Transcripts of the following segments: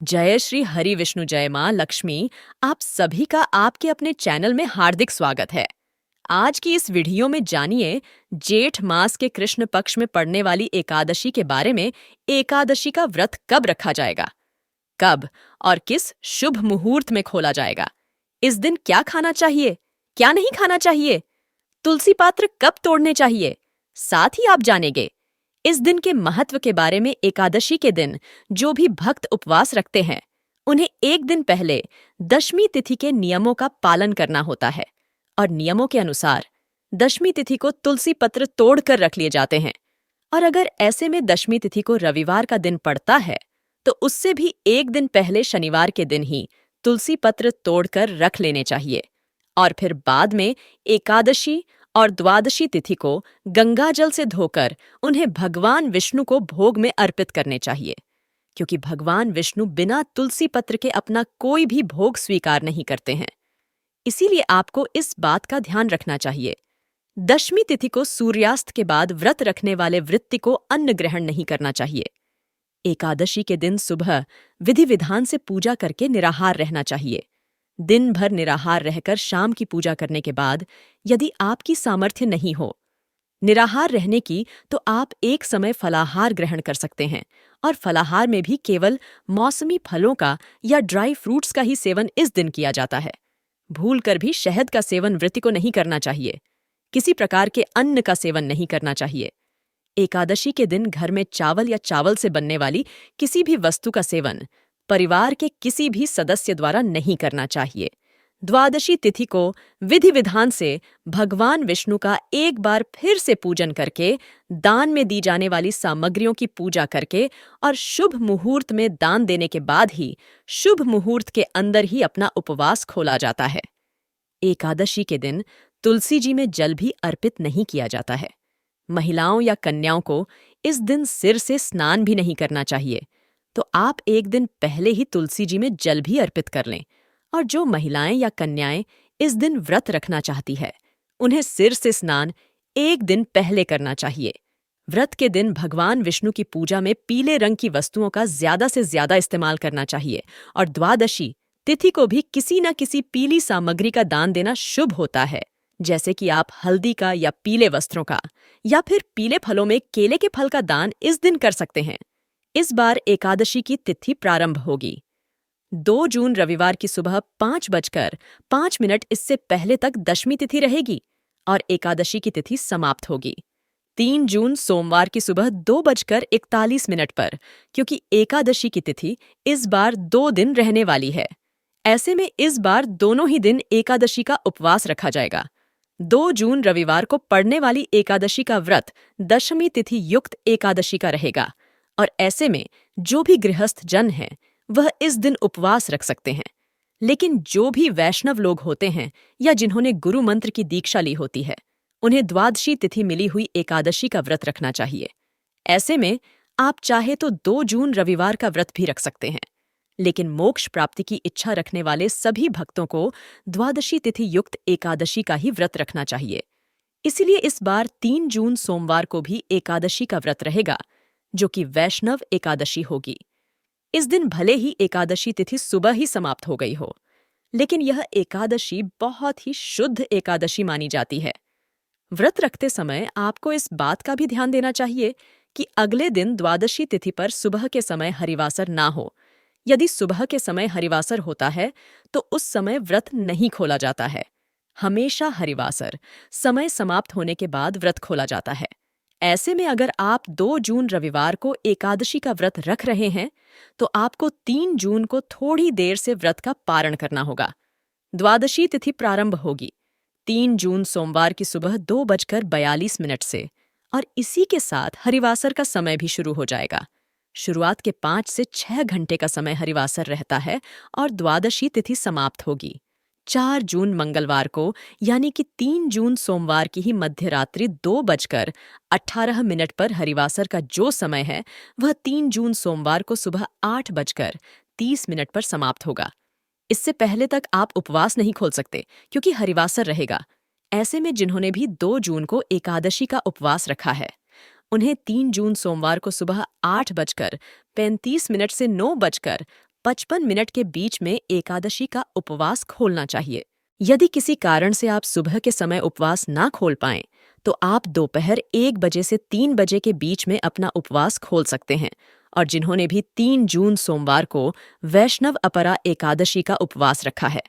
जय श्री हरि विष्णु जय माँ लक्ष्मी। आप सभी का आपके अपने चैनल में हार्दिक स्वागत है। आज की इस वीडियो में जानिए जेठ मास के कृष्ण पक्ष में पड़ने वाली एकादशी के बारे में। एकादशी का व्रत कब रखा जाएगा, कब और किस शुभ मुहूर्त में खोला जाएगा, इस दिन क्या खाना चाहिए, क्या नहीं खाना चाहिए, तुलसी पात्र कब तोड़ने चाहिए, साथ ही आप जानेंगे इस दिन के महत्व के बारे में। एकादशी के दिन जो भी भक्त उपवास रखते हैं उन्हें एक दिन पहले दशमी तिथि के नियमों का पालन करना होता है और नियमों के अनुसार दशमी तिथि को तुलसी पत्र तोड़कर रख लिए जाते हैं। और अगर ऐसे में दशमी तिथि को रविवार का दिन पड़ता है तो उससे भी एक दिन पहले शनिवार के दिन ही तुलसी पत्र तोड़कर रख लेने चाहिए और फिर बाद में एकादशी और द्वादशी तिथि को गंगाजल से धोकर उन्हें भगवान विष्णु को भोग में अर्पित करने चाहिए, क्योंकि भगवान विष्णु बिना तुलसी पत्र के अपना कोई भी भोग स्वीकार नहीं करते हैं। इसीलिए आपको इस बात का ध्यान रखना चाहिए। दशमी तिथि को सूर्यास्त के बाद व्रत रखने वाले वृत्ति को अन्न ग्रहण नहीं करना चाहिए। एकादशी के दिन सुबह विधि विधान से पूजा करके निराहार रहना चाहिए। दिन भर निराहार रहकर शाम की पूजा करने के बाद यदि आपकी सामर्थ्य नहीं हो निराहार रहने की, तो आप एक समय फलाहार ग्रहण कर सकते हैं। और फलाहार में भी केवल मौसमी फलों का या ड्राई फ्रूट्स का ही सेवन इस दिन किया जाता है। भूलकर भी शहद का सेवन वृत्ति को नहीं करना चाहिए। किसी प्रकार के अन्न का सेवन नहीं करना चाहिए। एकादशी के दिन घर में चावल या चावल से बनने वाली किसी भी वस्तु का सेवन परिवार के किसी भी सदस्य द्वारा नहीं करना चाहिए। द्वादशी तिथि को विधि विधान से भगवान विष्णु का एक बार फिर से पूजन करके, दान में दी जाने वाली सामग्रियों की पूजा करके और शुभ मुहूर्त में दान देने के बाद ही शुभ मुहूर्त के अंदर ही अपना उपवास खोला जाता है। एकादशी के दिन तुलसी जी में जल भी अर्पित नहीं किया जाता है। महिलाओं या कन्याओं को इस दिन सिर से स्नान भी नहीं करना चाहिए, तो आप एक दिन पहले ही तुलसी जी में जल भी अर्पित कर लें। और जो महिलाएं या कन्याएं इस दिन व्रत रखना चाहती है उन्हें सिर से स्नान एक दिन पहले करना चाहिए। व्रत के दिन भगवान विष्णु की पूजा में पीले रंग की वस्तुओं का ज्यादा से ज्यादा इस्तेमाल करना चाहिए और द्वादशी तिथि को भी किसी न किसी पीली सामग्री का दान देना शुभ होता है, जैसे कि आप हल्दी का या पीले वस्त्रों का या फिर पीले फलों में केले के फल का दान इस दिन कर सकते हैं। इस बार एकादशी की तिथि प्रारंभ होगी 2 जून रविवार की सुबह 5:05 इससे पहले तक दशमी तिथि रहेगी और एकादशी की तिथि समाप्त होगी 3 जून सोमवार की सुबह 2:41 पर, क्योंकि एकादशी की तिथि इस बार 2 दिन रहने वाली है। ऐसे में इस बार दोनों ही दिन एकादशी का उपवास रखा जाएगा। 2 जून रविवार को पड़ने वाली एकादशी का व्रत दशमी तिथि युक्त एकादशी का रहेगा और ऐसे में जो भी गृहस्थ जन हैं वह इस दिन उपवास रख सकते हैं। लेकिन जो भी वैष्णव लोग होते हैं या जिन्होंने गुरु मंत्र की दीक्षा ली होती है उन्हें द्वादशी तिथि मिली हुई एकादशी का व्रत रखना चाहिए। ऐसे में आप चाहे तो 2 जून रविवार का व्रत भी रख सकते हैं, लेकिन मोक्ष प्राप्ति की इच्छा रखने वाले सभी भक्तों को द्वादशी तिथि युक्त एकादशी का ही व्रत रखना चाहिए। इसीलिए इस बार 3 जून सोमवार को भी एकादशी का व्रत रहेगा, जो कि वैष्णव एकादशी होगी। इस दिन भले ही एकादशी तिथि सुबह ही समाप्त हो गई हो, लेकिन यह एकादशी बहुत ही शुद्ध एकादशी मानी जाती है। व्रत रखते समय आपको इस बात का भी ध्यान देना चाहिए कि अगले दिन द्वादशी तिथि पर सुबह के समय हरिवासर ना हो। यदि सुबह के समय हरिवासर होता है तो उस समय व्रत नहीं खोला जाता है। हमेशा हरिवासर समय समाप्त होने के बाद व्रत खोला जाता है। ऐसे में अगर आप 2 जून रविवार को एकादशी का व्रत रख रहे हैं तो आपको 3 जून को थोड़ी देर से व्रत का पारण करना होगा। द्वादशी तिथि प्रारंभ होगी 3 जून सोमवार की सुबह 2:42 से और इसी के साथ हरिवासर का समय भी शुरू हो जाएगा। शुरुआत के 5 से 6 घंटे का समय हरिवासर रहता है और द्वादशी तिथि समाप्त होगी 4 जून मंगलवार को, यानी कि 3 जून सोमवार की ही मध्यरात्रि 2:18 पर हरिवासर का जो समय है वह 3 जून सोमवार को सुबह 8:30 पर समाप्त होगा। इससे पहले तक आप उपवास नहीं खोल सकते क्योंकि हरिवासर रहेगा। ऐसे में जिन्होंने भी 2 जून को एकादशी का उपवास रखा है उन्हें 3 जून सोमवार को सुबह 8:35 से 9:05 55 मिनट के बीच में एकादशी का उपवास खोलना चाहिए। यदि किसी कारण से आप सुबह के समय उपवास ना खोल पाएं, तो आप दोपहर 1 बजे से 3 बजे के बीच में अपना उपवास खोल सकते हैं। और जिन्होंने भी 3 जून सोमवार को वैष्णव अपरा एकादशी का उपवास रखा है,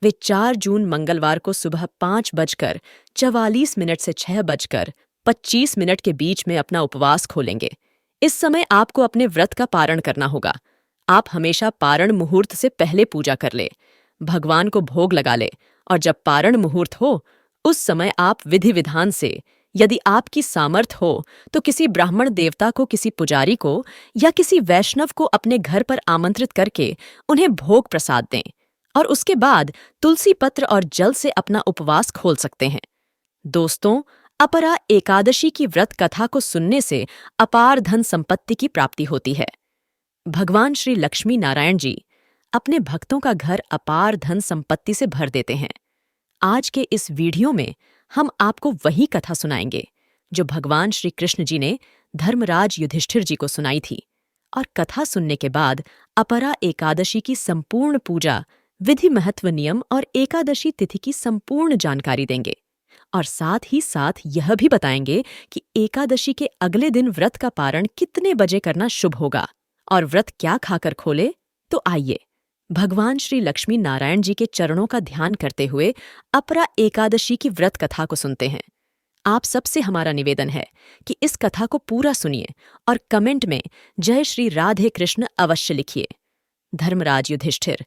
वे 4 जून मंगलवार को सुबह 5:44 से 6:25 के बीच में अपना उपवास खोलेंगे। इस समय आपको अपने व्रत का पारण करना होगा। आप हमेशा पारण मुहूर्त से पहले पूजा कर ले, भगवान को भोग लगा ले, और जब पारण मुहूर्त हो उस समय आप विधि विधान से, यदि आपकी सामर्थ हो तो किसी ब्राह्मण देवता को, किसी पुजारी को या किसी वैष्णव को अपने घर पर आमंत्रित करके उन्हें भोग प्रसाद दें, और उसके बाद तुलसी पत्र और जल से अपना उपवास खोल सकते हैं। दोस्तों, अपरा एकादशी की व्रत कथा को सुनने से अपार धन संपत्ति की प्राप्ति होती है। भगवान श्री लक्ष्मी नारायण जी अपने भक्तों का घर अपार धन संपत्ति से भर देते हैं। आज के इस वीडियो में हम आपको वही कथा सुनाएंगे जो भगवान श्री कृष्ण जी ने धर्मराज युधिष्ठिर जी को सुनाई थी, और कथा सुनने के बाद अपरा एकादशी की संपूर्ण पूजा, विधि, महत्व, नियम और एकादशी तिथि की संपूर्ण जानकारी देंगे। और साथ ही साथ यह भी बताएंगे कि एकादशी के अगले दिन व्रत का पारण कितने बजे करना शुभ होगा और व्रत क्या खाकर खोले। तो आइए भगवान श्री लक्ष्मी नारायण जी के चरणों का ध्यान करते हुए अपरा एकादशी की व्रत कथा को सुनते हैं। आप सबसे हमारा निवेदन है कि इस कथा को पूरा सुनिए और कमेंट में जय श्री राधे कृष्ण अवश्य लिखिए। धर्मराज युधिष्ठिर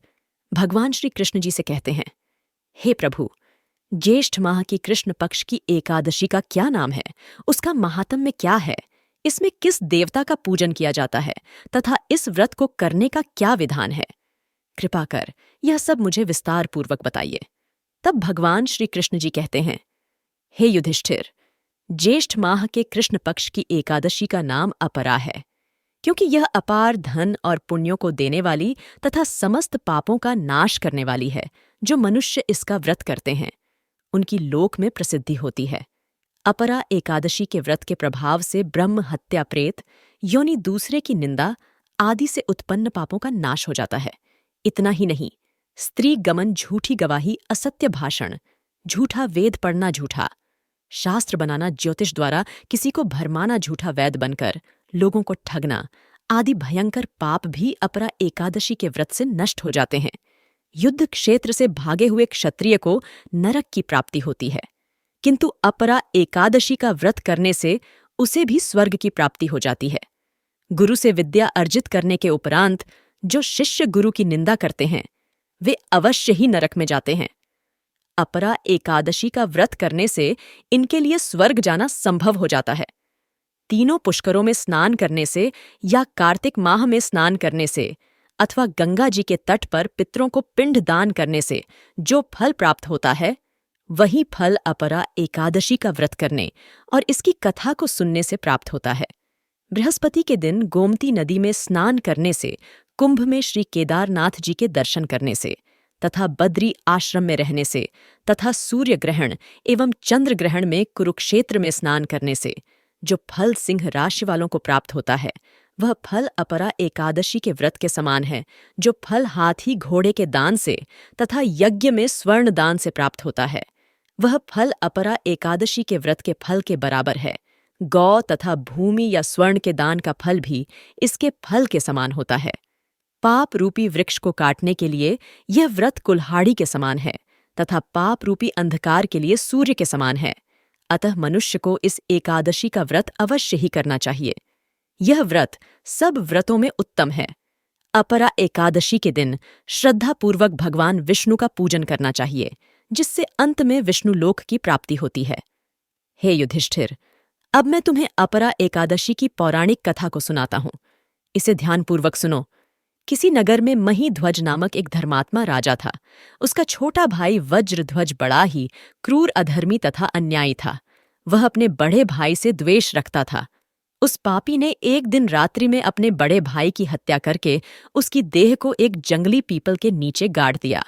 भगवान श्री कृष्ण जी से कहते हैं, हे प्रभु, ज्येष्ठ माह की कृष्ण पक्ष की एकादशी का क्या नाम है, उसका महात्म्य क्या है, इसमें किस देवता का पूजन किया जाता है तथा इस व्रत को करने का क्या विधान है? कृपा कर यह सब मुझे विस्तार पूर्वक बताइए। तब भगवान श्री कृष्ण जी कहते हैं, हे युधिष्ठिर, ज्येष्ठ माह के कृष्ण पक्ष की एकादशी का नाम अपरा है, क्योंकि यह अपार धन और पुण्यों को देने वाली तथा समस्त पापों का नाश करने वाली है। जो मनुष्य इसका व्रत करते हैं उनकी लोक में प्रसिद्धि होती है। अपरा एकादशी के व्रत के प्रभाव से ब्रह्म हत्या, प्रेत योनि, दूसरे की निंदा आदि से उत्पन्न पापों का नाश हो जाता है। इतना ही नहीं, स्त्री गमन, झूठी गवाही, असत्य भाषण, झूठा वेद पढ़ना, झूठा शास्त्र बनाना, ज्योतिष द्वारा किसी को भरमाना, झूठा वैद बनकर लोगों को ठगना आदि भयंकर पाप भी अपरा एकादशी के व्रत से नष्ट हो जाते हैं। युद्ध क्षेत्र से भागे हुए क्षत्रिय को नरक की प्राप्ति होती है, किंतु अपरा एकादशी का व्रत करने से उसे भी स्वर्ग की प्राप्ति हो जाती है। गुरु से विद्या अर्जित करने के उपरांत जो शिष्य गुरु की निंदा करते हैं वे अवश्य ही नरक में जाते हैं। अपरा एकादशी का व्रत करने से इनके लिए स्वर्ग जाना संभव हो जाता है। तीनों पुष्करों में स्नान करने से या कार्तिक माह में स्नान करने से अथवा गंगा जी के तट पर पितरों को पिंड दान करने से जो फल प्राप्त होता है, वही फल अपरा एकादशी का व्रत करने और इसकी कथा को सुनने से प्राप्त होता है। बृहस्पति के दिन गोमती नदी में स्नान करने से, कुंभ में श्री केदारनाथ जी के दर्शन करने से तथा बद्री आश्रम में रहने से तथा सूर्य ग्रहण एवं चंद्र ग्रहण में कुरुक्षेत्र में स्नान करने से जो फल सिंह राशि वालों को प्राप्त होता है, वह फल अपरा एकादशी के व्रत के समान है। जो फल हाथी घोड़े के दान से तथा यज्ञ में स्वर्ण दान से प्राप्त होता है, वह फल अपरा एकादशी के व्रत के फल के बराबर है। गौ तथा भूमि या स्वर्ण के दान का फल भी इसके फल के समान होता है। पाप रूपी वृक्ष को काटने के लिए यह व्रत कुल्हाड़ी के समान है तथा पाप रूपी अंधकार के लिए सूर्य के समान है। अतः मनुष्य को इस एकादशी का व्रत अवश्य ही करना चाहिए। यह व्रत सब व्रतों में उत्तम है। अपरा एकादशी के दिन श्रद्धापूर्वक भगवान विष्णु का पूजन करना चाहिए, जिससे अंत में विष्णु लोक की प्राप्ति होती है। हे युधिष्ठिर, अब मैं तुम्हें अपरा एकादशी की पौराणिक कथा को सुनाता हूं। इसे ध्यानपूर्वक सुनो। किसी नगर में महीध्वज नामक एक धर्मात्मा राजा था। उसका छोटा भाई वज्रध्वज बड़ा ही क्रूर, अधर्मी तथा अन्यायी था। वह अपने बड़े भाई से द्वेष रखता था। उस पापी ने एक दिन रात्रि में अपने बड़े भाई की हत्या करके उसकी देह को एक जंगली पीपल के नीचे गाड़ दिया।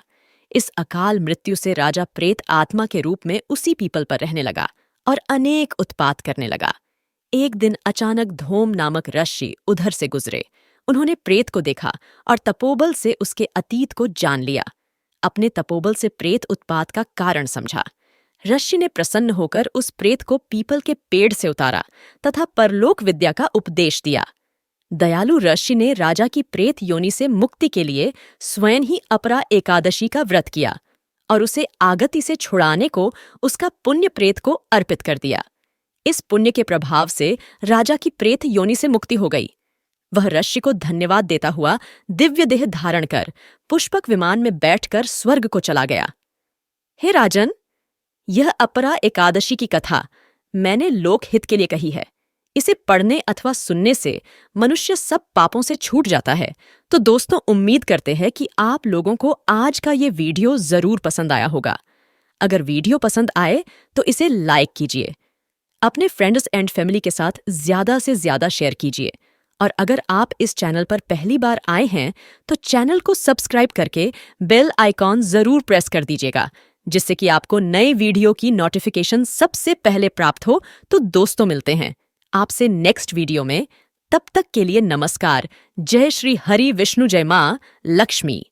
इस अकाल मृत्यु से राजा प्रेत आत्मा के रूप में उसी पीपल पर रहने लगा और अनेक उत्पात करने लगा। एक दिन अचानक धूम नामक ऋषि उधर से गुजरे। उन्होंने प्रेत को देखा और तपोबल से उसके अतीत को जान लिया। अपने तपोबल से प्रेत उत्पात का कारण समझा। ऋषि ने प्रसन्न होकर उस प्रेत को पीपल के पेड़ से उतारा तथा परलोक विद्या का उपदेश दिया। दयालु ऋषि ने राजा की प्रेत योनि से मुक्ति के लिए स्वयं ही अपरा एकादशी का व्रत किया और उसे आगति से छुड़ाने को उसका पुण्य प्रेत को अर्पित कर दिया। इस पुण्य के प्रभाव से राजा की प्रेत योनि से मुक्ति हो गई। वह ऋषि को धन्यवाद देता हुआ दिव्य देह धारण कर पुष्पक विमान में बैठकर स्वर्ग को चला गया। हे राजन, यह अपरा एकादशी की कथा मैंने लोक हित के लिए कही है। इसे पढ़ने अथवा सुनने से मनुष्य सब पापों से छूट जाता है। तो दोस्तों, उम्मीद करते हैं कि आप लोगों को आज का ये वीडियो जरूर पसंद आया होगा। अगर वीडियो पसंद आए तो इसे लाइक कीजिए, अपने फ्रेंड्स एंड फैमिली के साथ ज्यादा से ज्यादा शेयर कीजिए और अगर आप इस चैनल पर पहली बार आए हैं तो चैनल को सब्सक्राइब करके बेल आइकॉन जरूर प्रेस कर दीजिएगा, जिससे कि आपको नए वीडियो की नोटिफिकेशन सबसे पहले प्राप्त हो। तो दोस्तों, मिलते हैं आपसे नेक्स्ट वीडियो में। तब तक के लिए नमस्कार। जय श्री हरि विष्णु, जय मां लक्ष्मी।